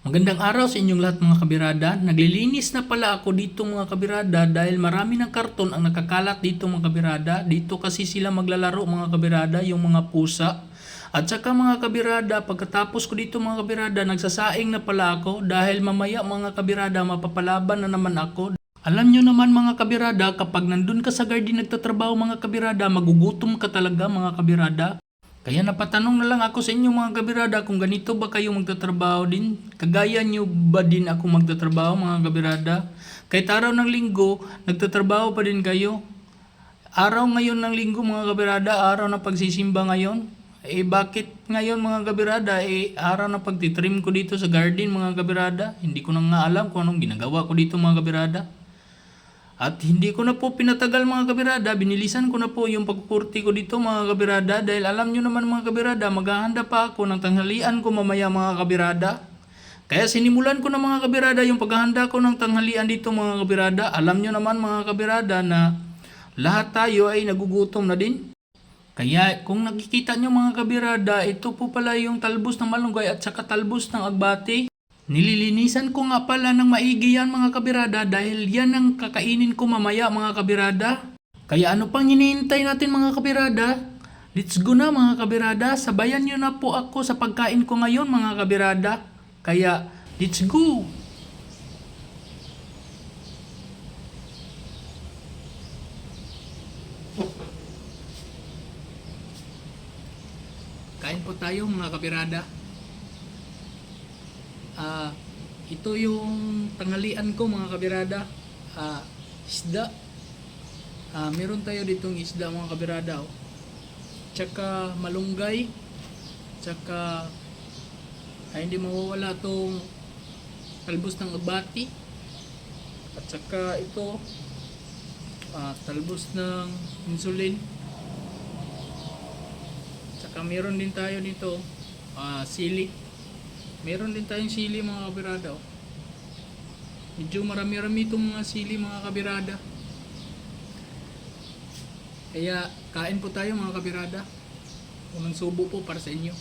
Magandang araw sa inyong lahat mga kabirada. Naglilinis na pala ako dito mga kabirada dahil marami ng karton ang nakakalat dito mga kabirada. Dito kasi sila maglalaro mga kabirada, yung mga pusa. At saka mga kabirada, pagkatapos ko dito mga kabirada, nagsasaing na pala ako dahil mamaya mga kabirada mapapalaban na naman ako. Alam nyo naman mga kabirada, kapag nandun ka sa garden nagtatrabaho mga kabirada, magugutom ka talaga mga kabirada. Kaya napatanong na lang ako sa inyo mga kabirada kung ganito ba kayo magtatrabaho din? Kagaya nyo ba din ako magtatrabaho mga kabirada? Kahit araw ng linggo, nagtatrabaho pa din kayo? Araw ngayon ng linggo mga kabirada, araw ng pagsisimba ngayon? Bakit ngayon mga kabirada, araw na pagtitrim ko dito sa garden mga kabirada? Hindi ko na nga alam kung anong ginagawa ko dito mga kabirada. At hindi ko na po pinatagal mga kabirada, binilisan ko na po yung pagkurti ko dito mga kabirada dahil alam nyo naman mga kabirada, maghahanda pa ako ng tanghalian ko mamaya mga kabirada. Kaya sinimulan ko na mga kabirada yung paghahanda ko ng tanghalian dito mga kabirada. Alam nyo naman mga kabirada na lahat tayo ay nagugutom na din. Kaya kung nakikita nyo mga kabirada, ito po pala yung talbos ng malunggay at saka talbos ng agbati. Nililinisan ko nga pala ng maigi yan mga kabirada dahil yan ang kakainin ko mamaya mga kabirada. Kaya ano pang hinihintay natin mga kabirada? Let's go na mga kabirada, sabayan nyo na po ako sa pagkain ko ngayon mga kabirada. Kaya let's go! Kain po tayo mga kabirada. Ito yung tanghalian ko mga kabirada. Isda. Meron tayo ditong isda mga kabirada. Oh. Tsaka malunggay. Tsaka hindi mawawala tong talbos ng abati. At tsaka ito talbos ng insulin. Tsaka meron din tayo dito sili. Meron din tayong sili mga kabirada. Oh. Medyo marami-rami itong mga sili mga kabirada. Kaya kain po tayo mga kabirada. Unang subo po para sa inyo.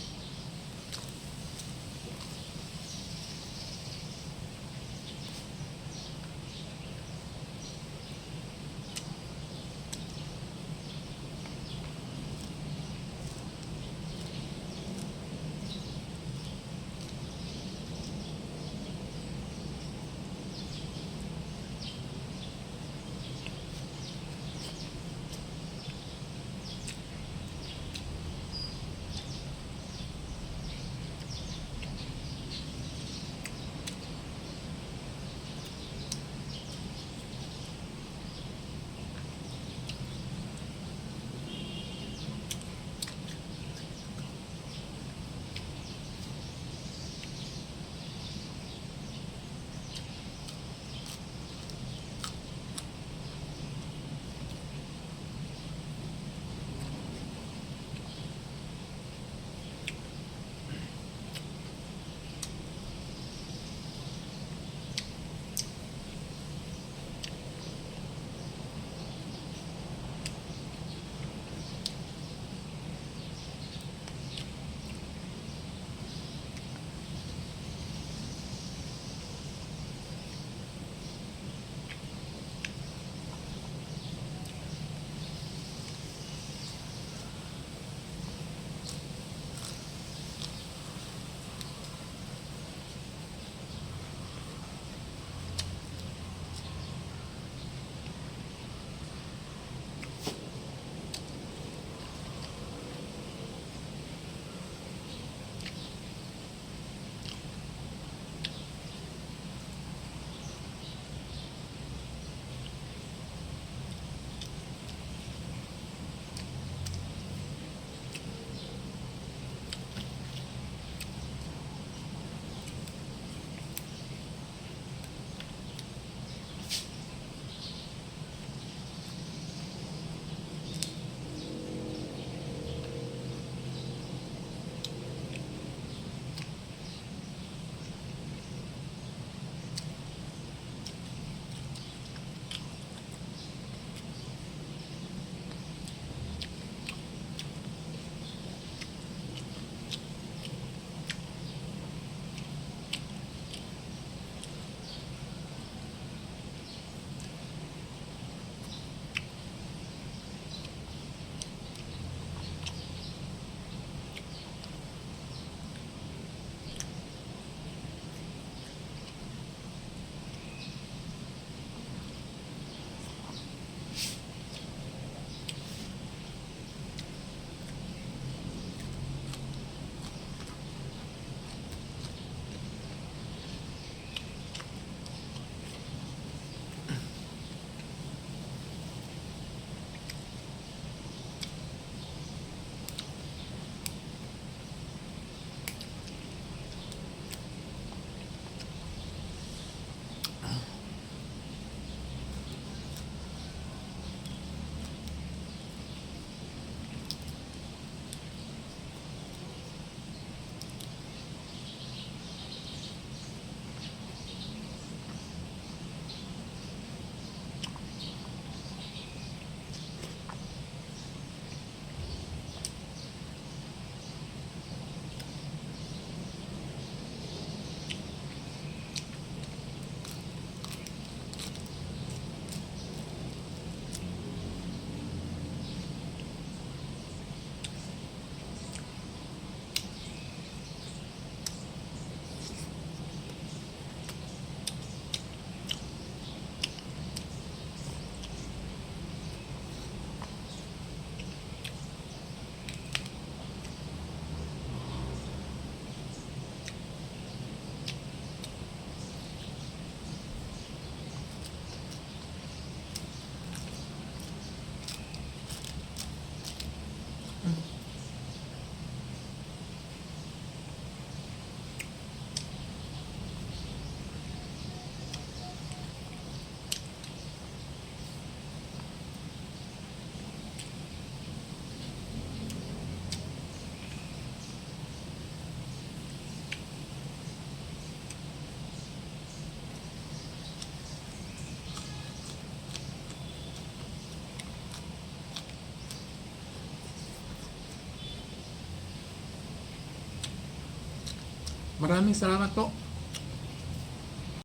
Maraming salamat po.